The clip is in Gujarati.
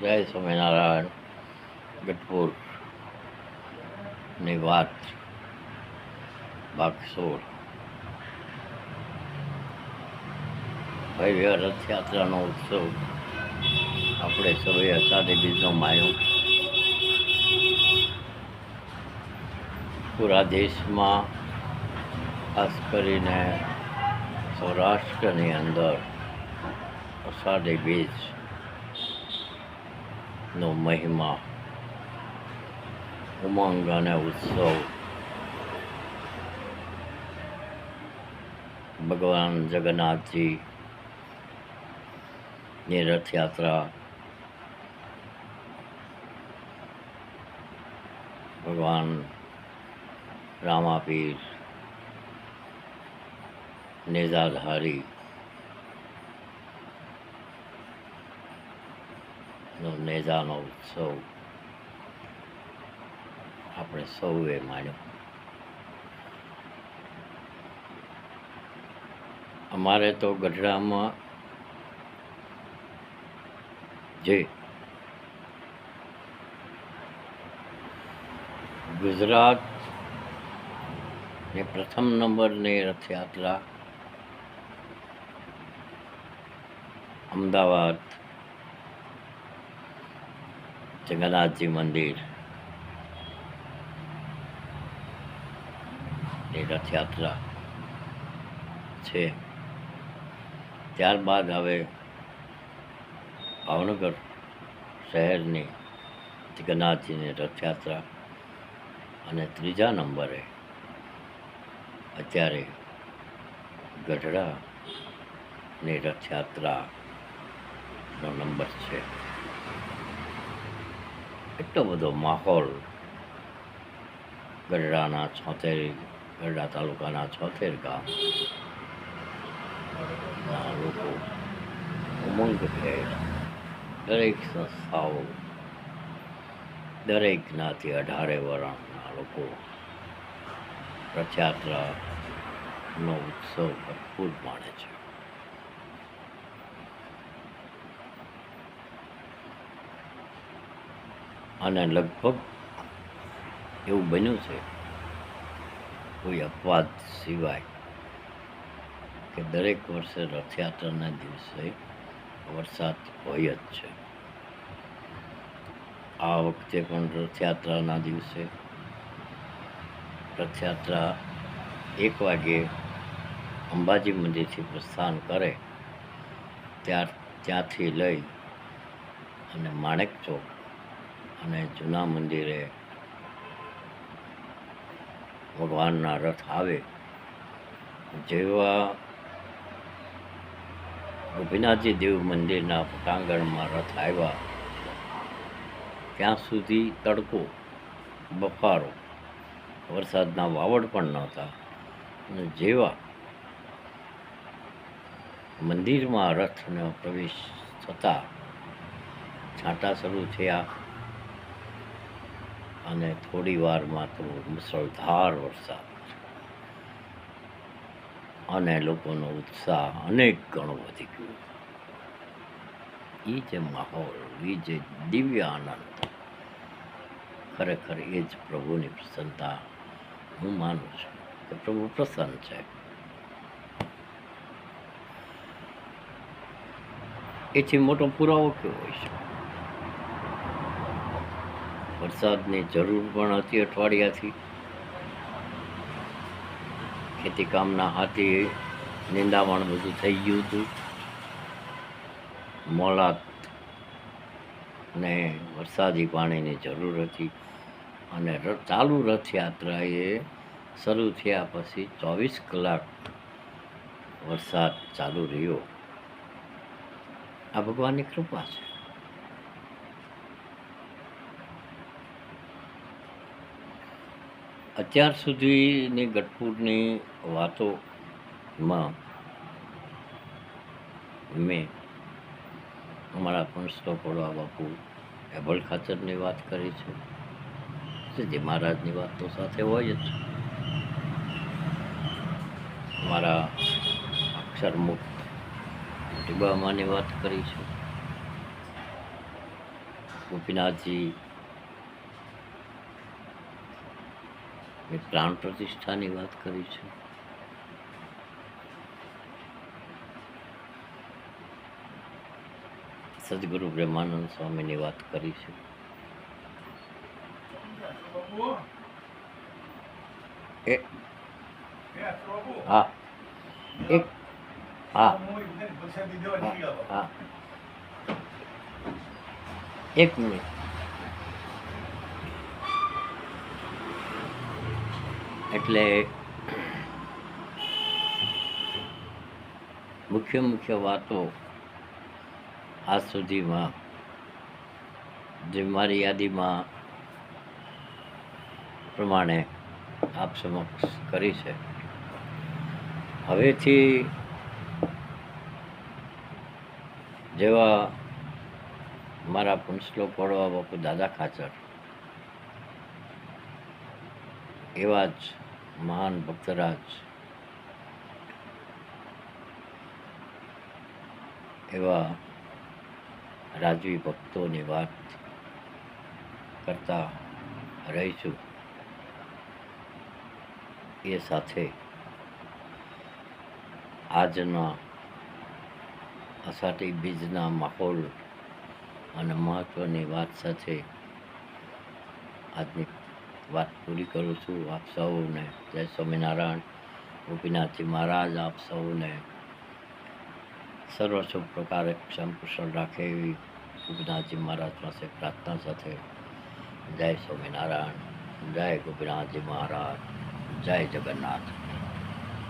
જય સ્વામિનારાયણ. ગઢપુરની વાત ભાગ 16. ભવ્ય રથયાત્રાનો ઉત્સવ આપણે સૌએ અષાઢી બીજનો માન્યો. પૂરા દેશમાં ખાસ કરીને સૌરાષ્ટ્રની અંદર અષાઢી બીજનો મહિમા, ઉમંગ અને ઉત્સવ ભગવાન જગન્નાથજીની રથયાત્રા, ભગવાન રામાપીર નેજાધારી નેજાનો ઉત્સવ આપણે સૌએ માન્યો. અમારે તો ગઢડામાં જે ગુજરાતની પ્રથમ નંબરની રથયાત્રા અમદાવાદ જગન્નાથજી મંદિરની રથયાત્રા છે. ત્યારબાદ હવે ભાવનગર શહેરની જગન્નાથજીની રથયાત્રા અને ત્રીજા નંબરે અત્યારે ગઢડાની રથયાત્રાનો નંબર છે. એટલો બધો માહોલ ગઢડા તાલુકાના 76 ગામના લોકો ઉમંગભેર, દરેક સંસ્થાઓ, દરેક જ્ઞાતિ, 18 વર્ણના લોકો રથયાત્રાનો ઉત્સવ ભરપૂર માણે છે. અને લગભગ એવું બન્યું છે, કોઈ અપવાદ સિવાય, કે દરેક વર્ષે રથયાત્રાના દિવસે વરસાદ હોય જ છે. આ વખતે પણ રથયાત્રાના દિવસે રથયાત્રા 1 વાગ્યે અંબાજી મંદિરથી પ્રસ્થાન કરે ત્યાંથી લઈ અને માણેક ચોક અને જૂના મંદિરે ભગવાનના રથ આવે. જેવા ગોપીનાથજી દેવ મંદિરના પટાંગણમાં રથ આવ્યા ત્યાં સુધી તડકો, બફારો, વરસાદના વાવડ પણ નહોતા. અને જેવા મંદિરમાં રથનો પ્રવેશ થતાં છાંટા શરૂ થયા અને થોડી વારમાં તો મુસળધાર વરસાદ અને લોકોનો ઉત્સાહ અનેક ગણો વધી ગયો. એ જે માહોલ, એ જે દિવ્ય આનંદ, ખરેખર એ જ પ્રભુની પ્રસન્નતા. હું માનું છું કે પ્રભુ પ્રસન્ન છે. એથી મોટો પુરાવો કેવો હોય છે? વરસાદની જરૂર પણ હતી અઠવાડિયાથી. ખેતી કામના હાથી નિંદામણ બધું થઈ ગયું હતું. મોલાત ને વરસાદી પાણીની જરૂર હતી. અને ચાલુ રથયાત્રાએ શરૂ થયા પછી 24 કલાક વરસાદ ચાલુ રહ્યો. આ ભગવાનની કૃપા છે. અત્યાર સુધીની ગઢપુરની વાતોમાં મેં અમારા પંચતો પડવા બાપુ એબલ ખાચરની વાત કરી છે. શ્રીજી મહારાજની વાત તો સાથે હોય જ. અમારા અક્ષરમુક્ત ટીબામાની વાત કરી છે. ગોપીનાથજી ની પ્રાણ પ્રતિષ્ઠાની વાત કરી છે. સદગુરુ બ્રહ્માનંદ સ્વામીની વાત કરી છે. હા એક હા હા એક મિનિટ. એટલે મુખ્ય વાતો આજ સુધીમાં જે મારી યાદીમાં પ્રમાણે આપ સમક્ષ કરી છે. હવેથી જેવા મારા પુંસલો પડવા બાપુ દાદા ખાચર એવા જ મહાન ભક્તરાજ એવા રાજવી ભક્તોની વાત કરતા રહીશું. એ સાથે આજના અષાઢી બીજના માહોલ અને મહત્ત્વની વાત સાથે આજની વાત પૂરી કરું છું. આપ સૌને જય સ્વામિનારાયણ. ગોપીનાથજી મહારાજ આપ સૌને સર્વ શુભ પ્રકારે ક્ષમકુશળ રાખે એવી ગોપીનાથજી મહારાજ પાસે પ્રાર્થના સાથે જય સ્વામિનારાયણ. જય ગોપીનાથજી મહારાજ. જય જગન્નાથ.